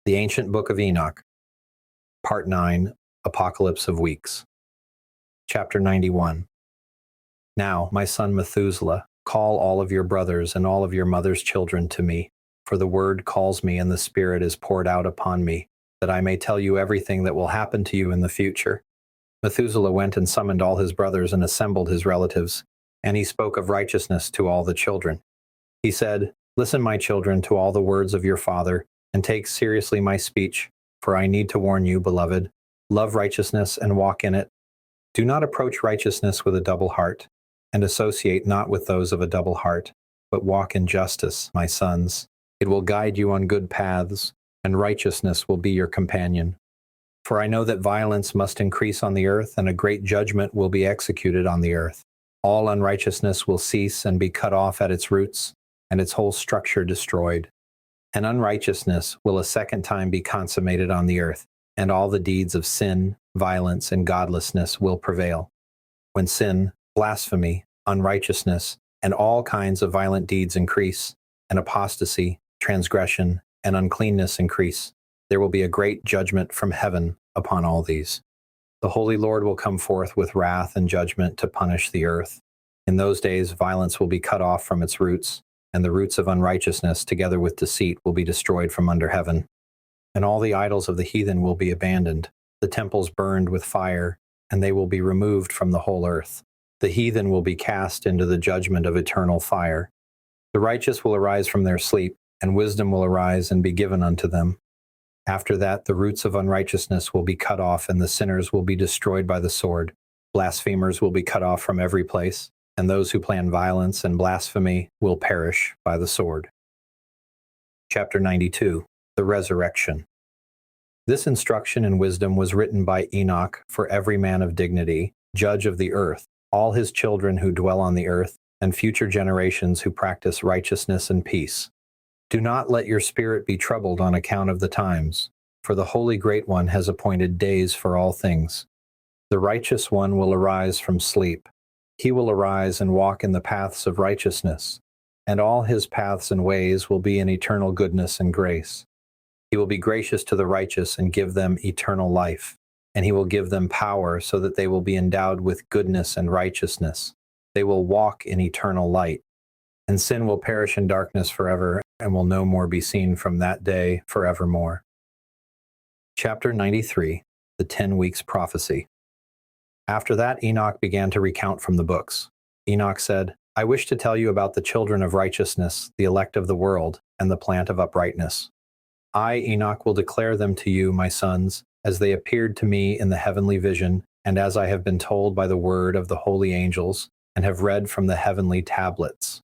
The Ancient Book of Enoch, Part 9, Apocalypse of Weeks. Chapter 91. Now, my son Methuselah, call all of your brothers and all of your mother's children to me, for the word calls me and the Spirit is poured out upon me, that I may tell you everything that will happen to you in the future. Methuselah went and summoned all his brothers and assembled his relatives, and he spoke of righteousness to all the children. He said, "Listen, my children, to all the words of your father, and take seriously my speech, for I need to warn you, beloved. Love righteousness and walk in it. Do not approach righteousness with a double heart, and associate not with those of a double heart, but walk in justice, my sons. It will guide you on good paths, and righteousness will be your companion. For I know that violence must increase on the earth, and a great judgment will be executed on the earth. All unrighteousness will cease and be cut off at its roots, and its whole structure destroyed. And unrighteousness will a second time be consummated on the earth, and all the deeds of sin, violence, and godlessness will prevail. When sin, blasphemy, unrighteousness, and all kinds of violent deeds increase, and apostasy, transgression, and uncleanness increase, there will be a great judgment from heaven upon all these. The Holy Lord will come forth with wrath and judgment to punish the earth. In those days violence will be cut off from its roots, and the roots of unrighteousness, together with deceit, will be destroyed from under heaven. And all the idols of the heathen will be abandoned, the temples burned with fire, and they will be removed from the whole earth. The heathen will be cast into the judgment of eternal fire. The righteous will arise from their sleep, and wisdom will arise and be given unto them. After that, the roots of unrighteousness will be cut off, and the sinners will be destroyed by the sword. Blasphemers will be cut off from every place, and those who plan violence and blasphemy will perish by the sword. Chapter 92. The Resurrection. This instruction in wisdom was written by Enoch for every man of dignity, judge of the earth, all his children who dwell on the earth, and future generations who practice righteousness and peace. Do not let your spirit be troubled on account of the times, for the Holy Great One has appointed days for all things. The righteous one will arise from sleep. He will arise and walk in the paths of righteousness, and all his paths and ways will be in eternal goodness and grace. He will be gracious to the righteous and give them eternal life, and he will give them power so that they will be endowed with goodness and righteousness. They will walk in eternal light, and sin will perish in darkness forever and will no more be seen from that day forevermore. Chapter 93. The 10 Weeks Prophecy. After that, Enoch began to recount from the books. Enoch said, I wish to tell you about the children of righteousness, the elect of the world, and the plant of uprightness. I, Enoch, will declare them to you, my sons, as they appeared to me in the heavenly vision, and as I have been told by the word of the holy angels, and have read from the heavenly tablets.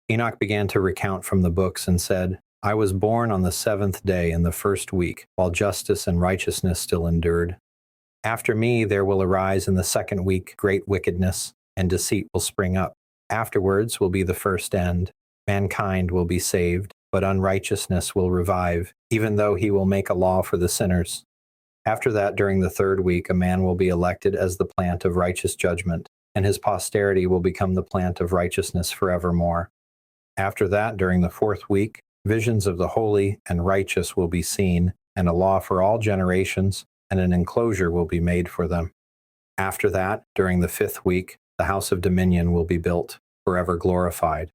Enoch began to recount from the books and said, I was born on the 7th day in the 1st week, while justice and righteousness still endured. After me there will arise in the 2nd week great wickedness, and deceit will spring up. Afterwards will be the first end. Mankind will be saved, but unrighteousness will revive, even though he will make a law for the sinners. After that, during the 3rd week, a man will be elected as the plant of righteous judgment, and his posterity will become the plant of righteousness forevermore. After that, during the 4th week, visions of the holy and righteous will be seen, and a law for all generations, and an enclosure will be made for them. After that, during the 5th week, the house of dominion will be built, forever glorified.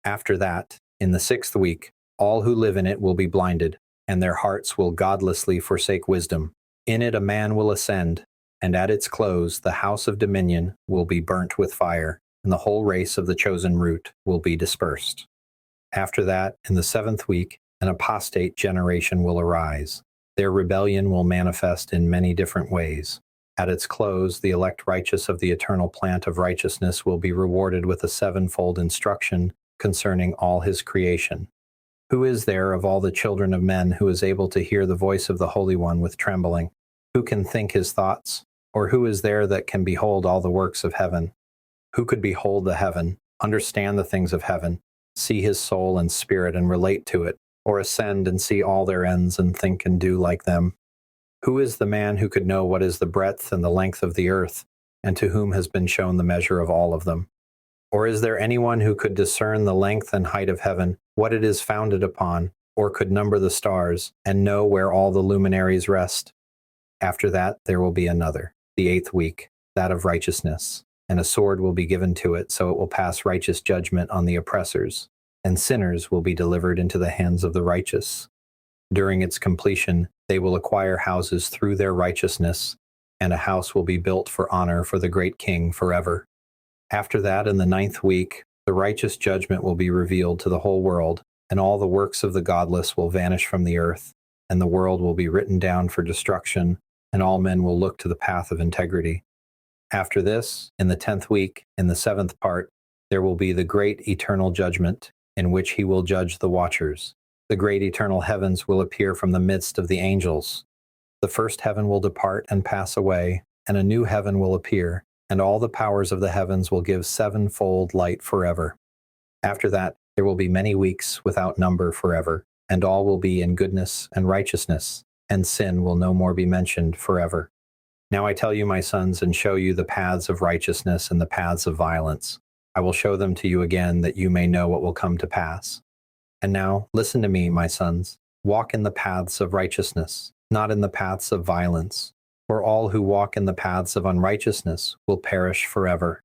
After that, in the 6th week, all who live in it will be blinded, and their hearts will godlessly forsake wisdom. In it a man will ascend, and at its close the house of dominion will be burnt with fire, and the whole race of the chosen root will be dispersed. After that, in the 7th week, an apostate generation will arise. Their rebellion will manifest in many different ways. At its close, the elect righteous of the eternal plant of righteousness will be rewarded with a 7-fold instruction concerning all his creation. Who is there of all the children of men who is able to hear the voice of the Holy One with trembling? Who can think his thoughts? Or who is there that can behold all the works of heaven? Who could behold the heaven, understand the things of heaven, see his soul and spirit and relate to it, or ascend and see all their ends and think and do like them? Who is the man who could know what is the breadth and the length of the earth, and to whom has been shown the measure of all of them? Or is there anyone who could discern the length and height of heaven, what it is founded upon, or could number the stars, and know where all the luminaries rest. After that there will be another, the 8th week, that of righteousness, and a sword will be given to it, so it will pass righteous judgment on the oppressors, and sinners will be delivered into the hands of the righteous. During its completion, they will acquire houses through their righteousness, and a house will be built for honor for the great king forever. After that, in the 9th week, the righteous judgment will be revealed to the whole world, and all the works of the godless will vanish from the earth, and the world will be written down for destruction, and all men will look to the path of integrity. After this, in the 10th week, in the 7th part, there will be the great eternal judgment, in which he will judge the watchers. The great eternal heavens will appear from the midst of the angels. The first heaven will depart and pass away, and a new heaven will appear, and all the powers of the heavens will give sevenfold light forever. After that, there will be many weeks without number forever, and all will be in goodness and righteousness, and sin will no more be mentioned forever. Now I tell you, my sons, and show you the paths of righteousness and the paths of violence. I will show them to you again, that you may know what will come to pass. And now, listen to me, my sons. Walk in the paths of righteousness, not in the paths of violence, for all who walk in the paths of unrighteousness will perish forever.